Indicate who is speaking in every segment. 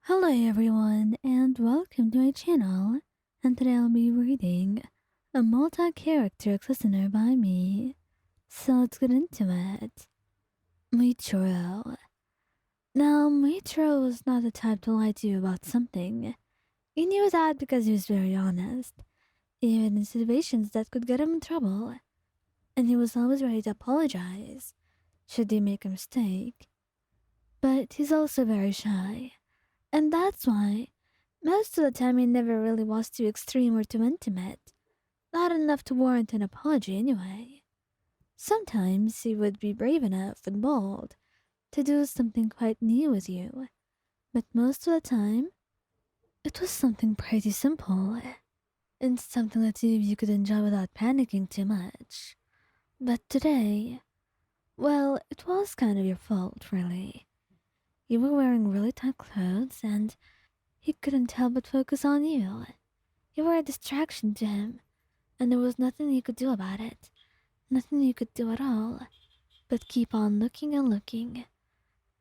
Speaker 1: Hello everyone and welcome to my channel, and today I'll be reading a multi-character listener by me. So let's get into it. Muichiro. Now, Muichiro was not the type to lie to you about something. He knew that because he was very honest, even in situations that could get him in trouble. And he was always ready to apologize should he make a mistake. But he's also very shy. And that's why, most of the time, he never really was too extreme or too intimate. Not enough to warrant an apology, anyway. Sometimes he would be brave enough and bold to do something quite new with you, but most of the time, it was something pretty simple and something that you could enjoy without panicking too much. But today, well, it was kind of your fault, really. You were wearing really tight clothes and he couldn't help but focus on you. You were a distraction to him, and there was nothing you could do about it. Nothing you could do at all, but keep on looking and looking,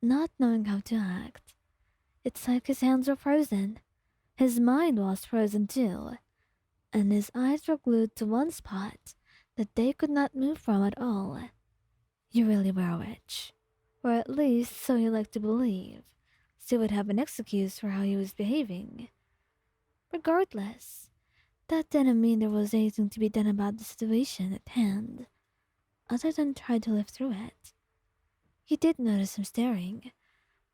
Speaker 1: not knowing how to act. It's like his hands were frozen. His mind was frozen too, and his eyes were glued to one spot that they could not move from at all. You really were a witch, or at least so he liked to believe, so he would have an excuse for how he was behaving. Regardless, that didn't mean there was anything to be done about the situation at hand, other than try to live through it. He did notice him staring,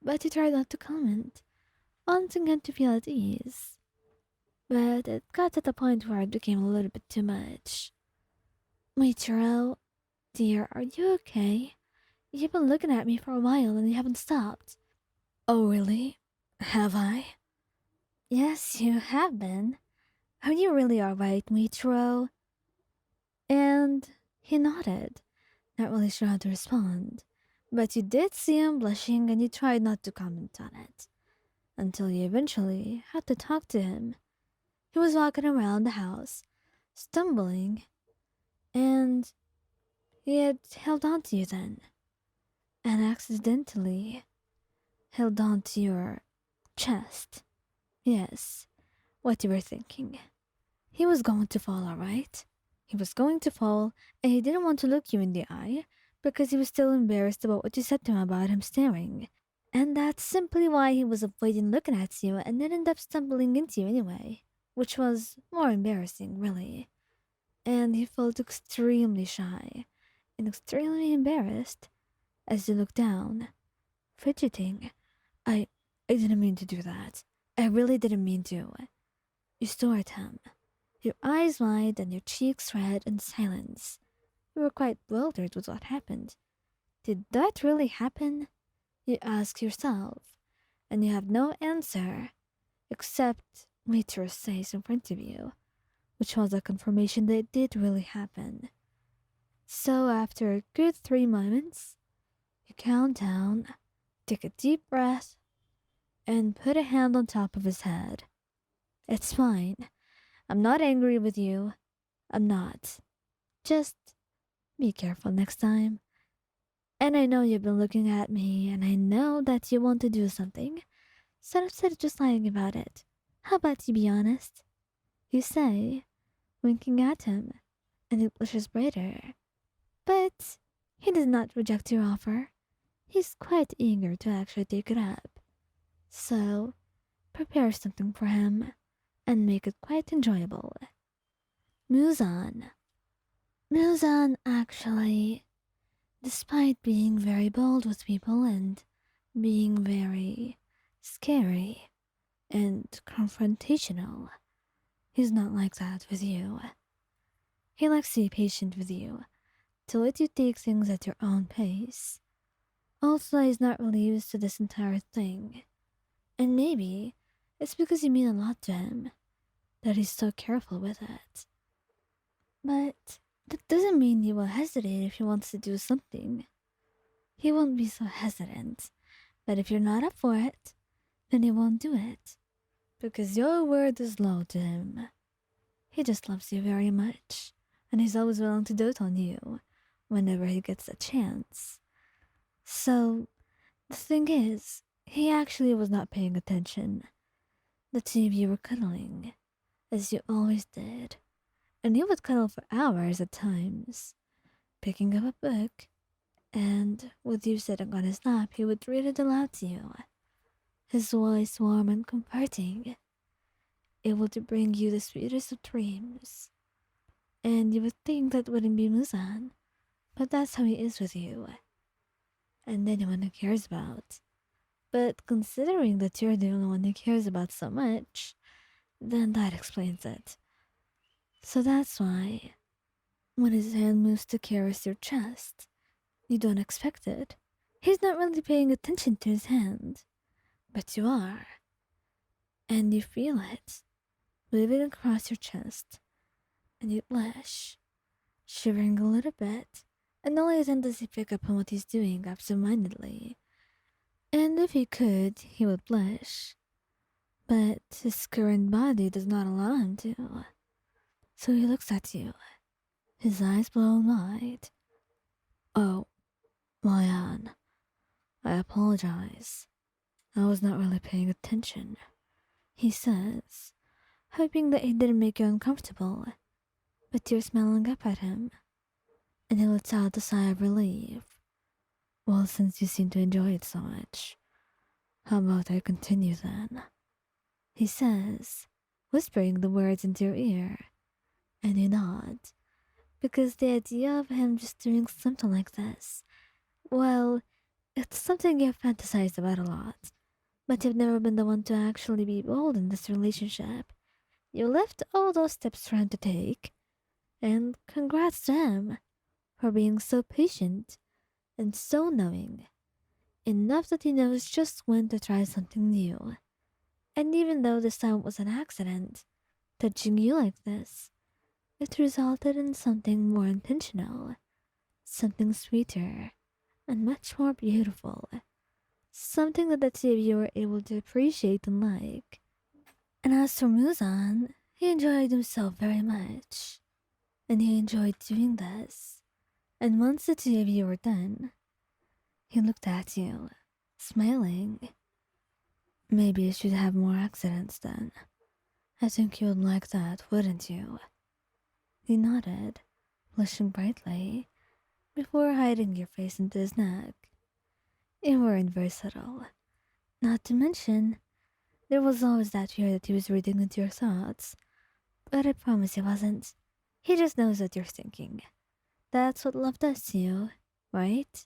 Speaker 1: but he tried not to comment, wanting him to feel at ease. But it got to the point where it became a little bit too much. Muichiro, dear, are you okay? You've been looking at me for a while and you haven't stopped. Oh, really? Have I? Yes, you have been. Are you really alright, Muichiro? And he nodded, not really sure how to respond. But you did see him blushing and you tried not to comment on it. Until you eventually had to talk to him. He was walking around the house, stumbling, and he had held on to you then. And accidentally held on to your chest. Yes, what you were thinking. He was going to fall, alright? He was going to fall, and he didn't want to look you in the eye because he was still embarrassed about what you said to him about him staring. And that's simply why he was avoiding looking at you and then ended up stumbling into you anyway, which was more embarrassing, really. And he felt extremely shy and extremely embarrassed as you looked down, fidgeting. I, I didn't mean to do that. I really didn't mean to. You stared at him, your eyes wide and your cheeks red in silence. You were quite bewildered with what happened. Did that really happen? You ask yourself, and you have no answer except Meteor's face in front of you, which was a confirmation that it did really happen. So after a good 3 moments, you count down, take a deep breath, and put a hand on top of his head. It's fine. I'm not angry with you. I'm not. Just be careful next time. And I know you've been looking at me, and I know that you want to do something. So instead of just lying about it, how about you be honest? You say, winking at him, and he blushes brighter. But he does not reject your offer. He's quite eager to actually take it up. So, prepare something for him, and make it quite enjoyable. Muzan. Muzan actually, despite being very bold with people and being very scary and confrontational, he's not like that with you. He likes to be patient with you, to let you take things at your own pace. Also, he's not really used to this entire thing. And maybe it's because you mean a lot to him that he's so careful with it. But that doesn't mean he will hesitate if he wants to do something. He won't be so hesitant. But if you're not up for it, then he won't do it. Because your word is law to him. He just loves you very much, and he's always willing to dote on you whenever he gets a chance. So, the thing is, He actually was not paying attention. The two of you were cuddling, as you always did, and you would cuddle for hours at times, picking up a book, and with you sitting on his lap, he would read it aloud to you, his voice warm and comforting, able to bring you the sweetest of dreams. And you would think that wouldn't be Muzan, but that's how he is with you, and anyone who cares about. But considering that you're the only one he cares about so much, then that explains it. So that's why, when his hand moves to caress your chest, you don't expect it. He's not really paying attention to his hand, but you are, and you feel it moving across your chest, and you blush, shivering a little bit, and only then does he pick up on what he's doing absent-mindedly. And if he could, he would blush, but his current body does not allow him to. So he looks at you, his eyes blown wide. Oh, Mayan, I apologize. I was not really paying attention, he says, hoping that he didn't make you uncomfortable, but you're smiling up at him, and he lets out a sigh of relief. Well, since you seem to enjoy it so much, how about I continue then? He says, whispering the words into your ear, and you nod, because the idea of him just doing something like this, well, it's something you've fantasized about a lot, but you've never been the one to actually be bold in this relationship. You left all those steps for him to take, and congrats to him for being so patient and so knowing, enough that he knows just when to try something new. And even though this time was an accident, touching you like this, it resulted in something more intentional, something sweeter, and much more beautiful. Something that the two of you were able to appreciate and like. And as for Muzan, he enjoyed himself very much, and he enjoyed doing this. And once the two of you were done, he looked at you, smiling. Maybe you should have more accidents then. I think you would like that, wouldn't you? He nodded, blushing brightly, before hiding your face into his neck. You weren't very subtle. Not to mention, there was always that fear that he was reading into your thoughts. But I promise he wasn't. He just knows what you're thinking. That's what love does to you, right?